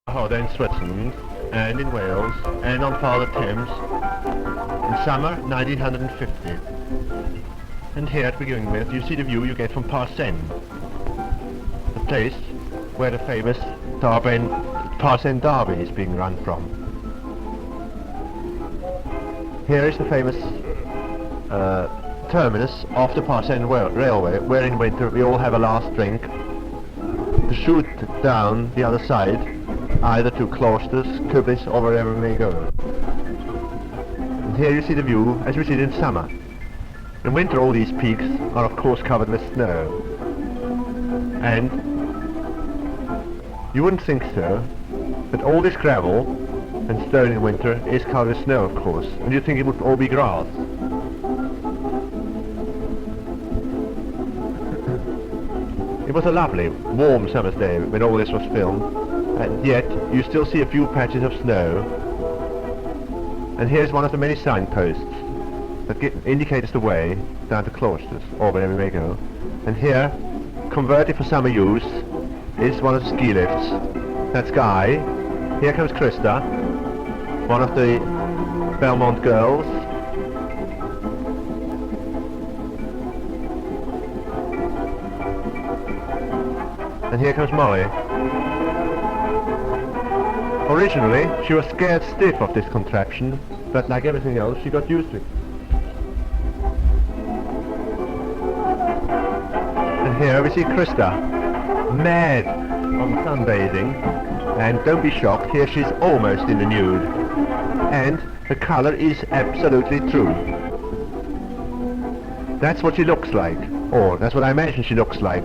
Harder in Switzerland and in Wales and on Father Thames in summer 1950. And here to begin with you see the view you get from Parcen, the place where the famous Parcen Derby is being run from. Here is the famous terminus of the Parcen Railway, where in winter we all have a last drink to shoot down the other side, either to Klosters, Kubis, or wherever we may go. And here you see the view as we see it in summer. In winter all these peaks are of course covered with snow. And you wouldn't think so, but all this gravel and stone in winter is covered with snow of course, and you'd think it would all be grass. It was a lovely, warm summer's day when all this was filmed, and yet you still see a few patches of snow. And here's one of the many signposts that indicate us the way down to Klosters, or wherever we may go. And here, converted for summer use, is one of the ski lifts. That's Guy. Here comes Krista, one of the Belmont girls. And here comes Molly. Originally, she was scared stiff of this contraption, but like everything else, she got used to it. And here we see Krista, mad on sunbathing, and don't be shocked, here she's almost in the nude. And the colour is absolutely true. That's what she looks like, or that's what I imagine she looks like.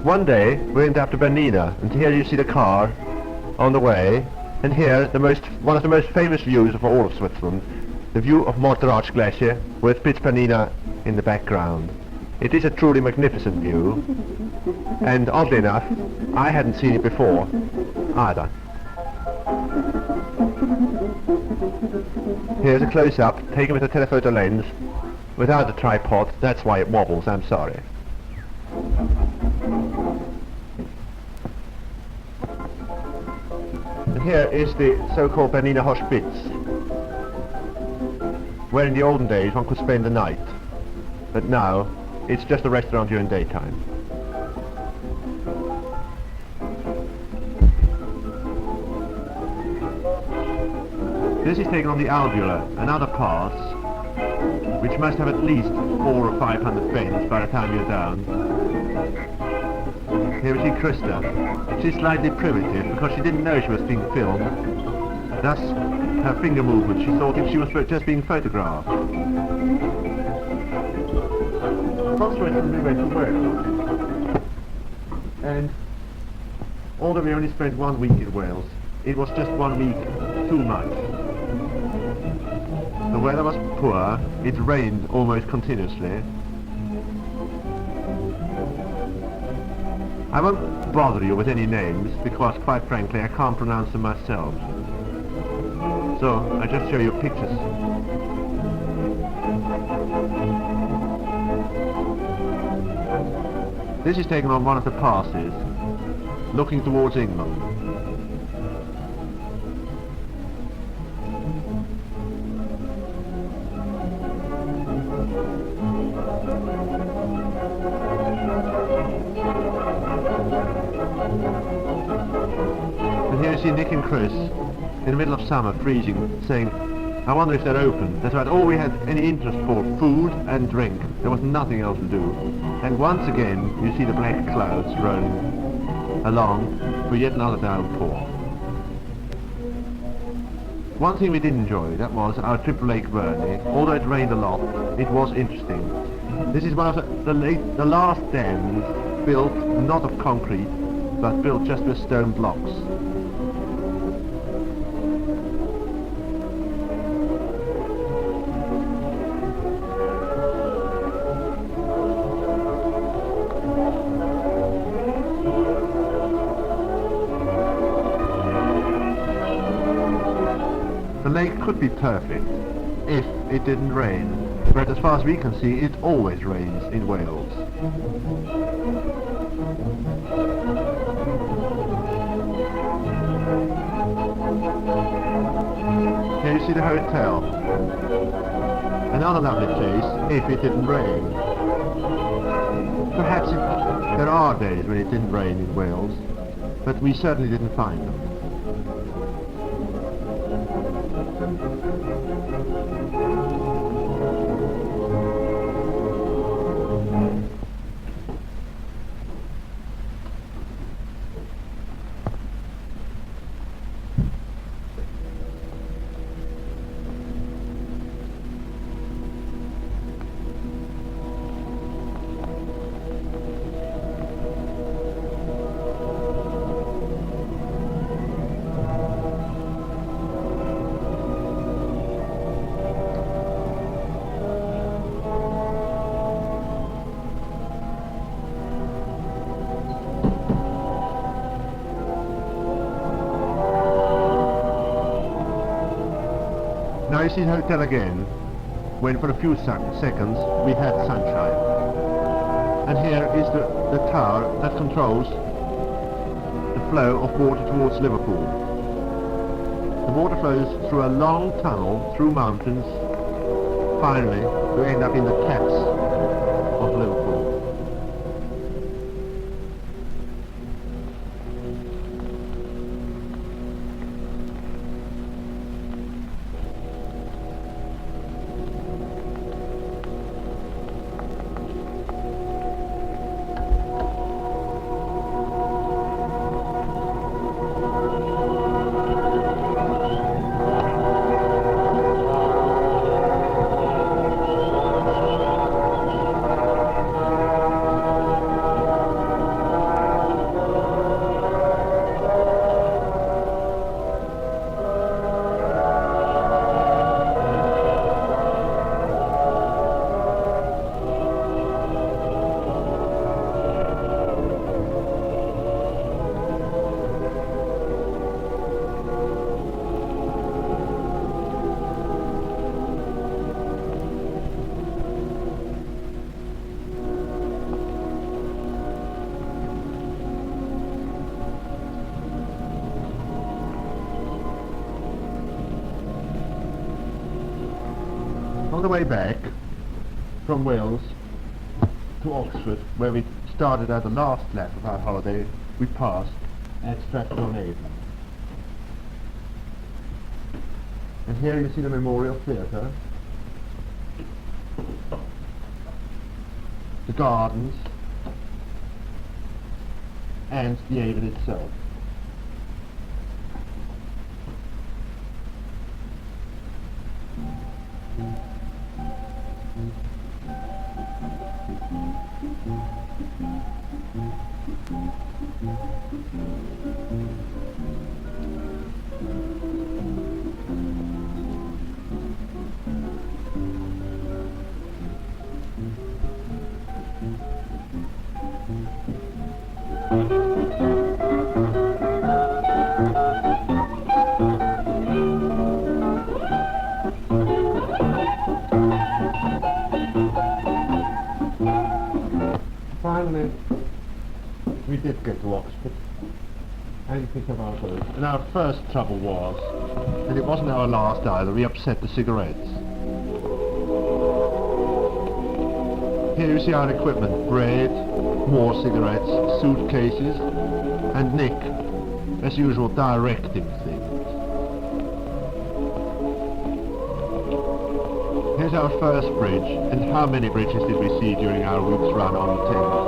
One day we went up to Bernina, and here you see the car on the way, and here one of the most famous views of all of Switzerland, the view of Montrach Glacier with Piz Bernina in the background. It is a truly magnificent view, and oddly enough, I hadn't seen it before either. Here's a close-up taken with a telephoto lens without a tripod. That's why it wobbles, I'm sorry. And here is the so-called Bernina Hospiz, where in the olden days one could spend the night, but now it's just a restaurant during daytime. This is taken on the Albula, another pass, which must have at least 400 or 500 bends by the time you're down. Here we see Krista. She's slightly primitive because she didn't know she was being filmed. Thus, her finger movement, she thought she was just being photographed. Consequently, we went to Wales. And although we only spent 1 week in Wales, it was just 1 week too much. The weather was poor, it rained almost continuously. I won't bother you with any names, because quite frankly I can't pronounce them myself. So I just show you pictures. This is taken on one of the passes, looking towards England. And here you see Nick and Chris, in the middle of summer, freezing, saying, I wonder if they're open. That's right, all we had any interest for, food and drink. There was nothing else to do. And once again, you see the black clouds rolling along for yet another downpour. One thing we did enjoy, that was our trip to Lake Vyrnwy. Although it rained a lot, it was interesting. This is one of the last dams built not of concrete, but built just with stone blocks. The lake could be perfect if it didn't rain, but as far as we can see, it always rains in Wales. Here you see the hotel. Another lovely place if it didn't rain. Perhaps there are days when it didn't rain in Wales, but we certainly didn't find them. Now you see the hotel again, when for a few seconds we had sunshine. And here is the tower that controls the flow of water towards Liverpool. The water flows through a long tunnel, through mountains, finally to end up in the caps of Liverpool. On the way back from Wales to Oxford, where we started at the last lap of our holiday, we passed at Stratford-on-Avon. And here you see the Memorial Theatre, the gardens, and the Avon itself. Finally, we did get to Oxford and pick up our boat. And our first trouble was, and it wasn't our last either, we upset the cigarettes. Here you see our equipment: bread, more cigarettes, suitcases, and Nick, as usual, directing things. Here's our first bridge, and how many bridges did we see during our week's run on the Thames?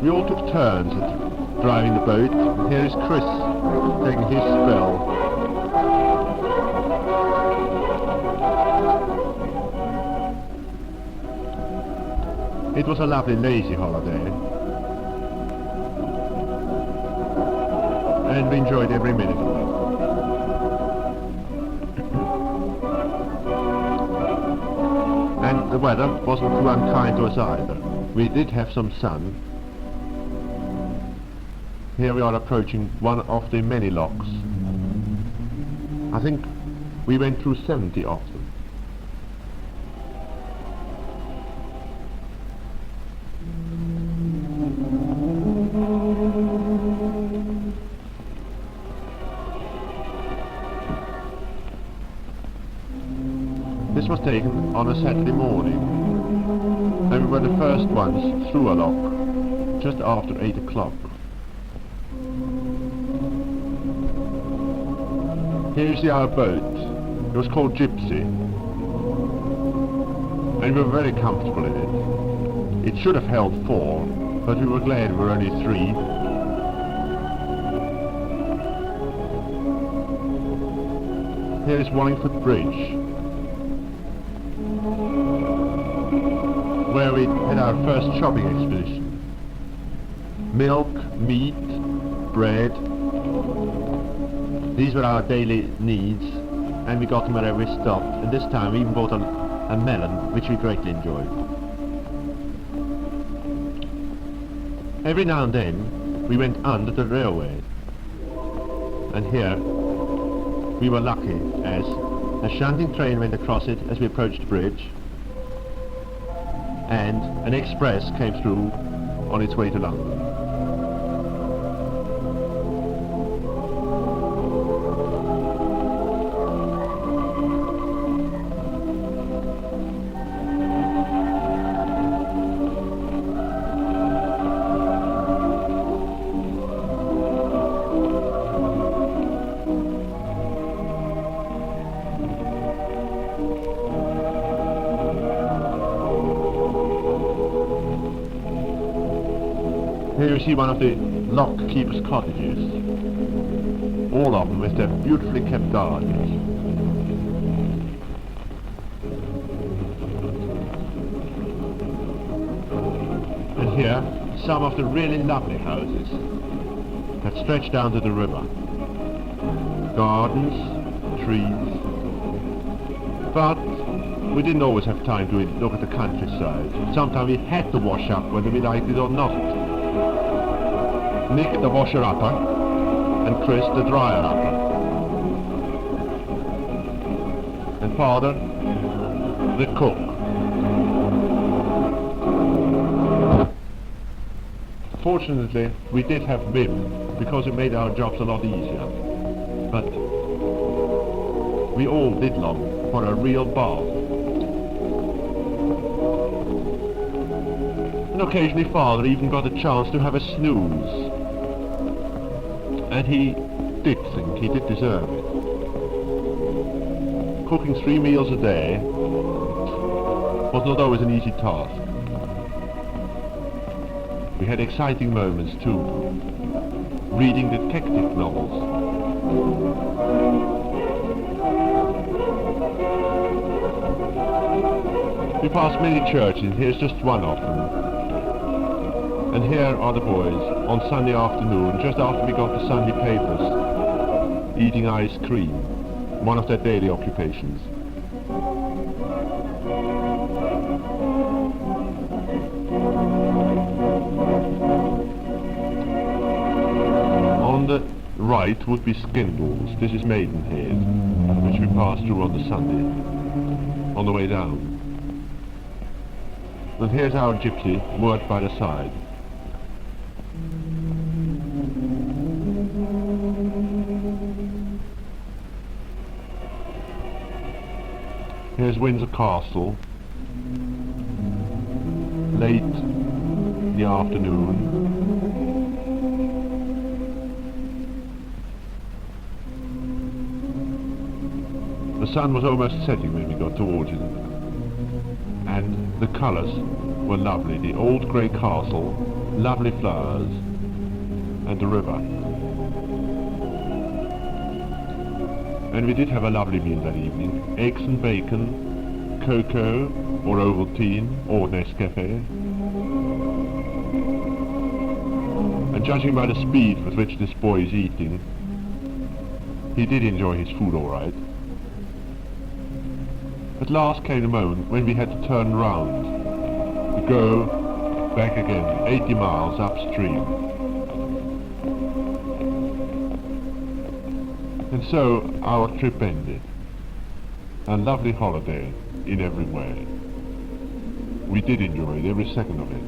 We all took turns at driving the boat, and here is Chris taking his spell. It was a lovely lazy holiday, and we enjoyed every minute of it. And the weather wasn't too unkind to us either. We did have some sun. Here we are approaching one of the many locks. I think we went through 70 of them. This was taken on a Saturday morning, and we were the first ones through a lock, just after 8 o'clock. Here you see our boat. It was called Gypsy, and we were very comfortable in it. It should have held 4, but we were glad we were only 3. Here is Wallingford Bridge, where we had our first shopping expedition. Milk, meat, bread. These were our daily needs, and we got them wherever we stopped, and this time we even bought a melon, which we greatly enjoyed. Every now and then we went under the railway, and here we were lucky, as a shunting train went across it as we approached the bridge, and an express came through on its way to London. Here you see one of the lock keepers' cottages, all of them with their beautifully kept gardens. And here, some of the really lovely houses that stretch down to the river. Gardens, trees, but we didn't always have time to look at the countryside. Sometimes we had to wash up whether we liked it or not. Nick the washer-upper, and Chris the dryer-upper. And Father, the cook. Fortunately, we did have Vim, because it made our jobs a lot easier. But we all did long for a real bath. And occasionally Father even got a chance to have a snooze. And he did think he did deserve it. Cooking 3 meals a day was not always an easy task. We had exciting moments too, reading detective novels. We passed many churches, here's just one of them. And here are the boys, on Sunday afternoon, just after we got the Sunday papers, eating ice cream, one of their daily occupations. On the right would be Skindles. This is Maidenhead, which we passed through on the Sunday, on the way down. And here's our gypsy, moored by the side. Here's Windsor Castle, late in the afternoon. The sun was almost setting when we got towards it, and the colours were lovely. The old grey castle, lovely flowers, and the river. And we did have a lovely meal that evening. Eggs and bacon, cocoa, or Ovaltine, or Nescafe. And judging by the speed with which this boy is eating, he did enjoy his food all right. At last came the moment when we had to turn round, to go back again, 80 miles upstream. And so our trip ended. A lovely holiday in every way. We did enjoy it, every second of it.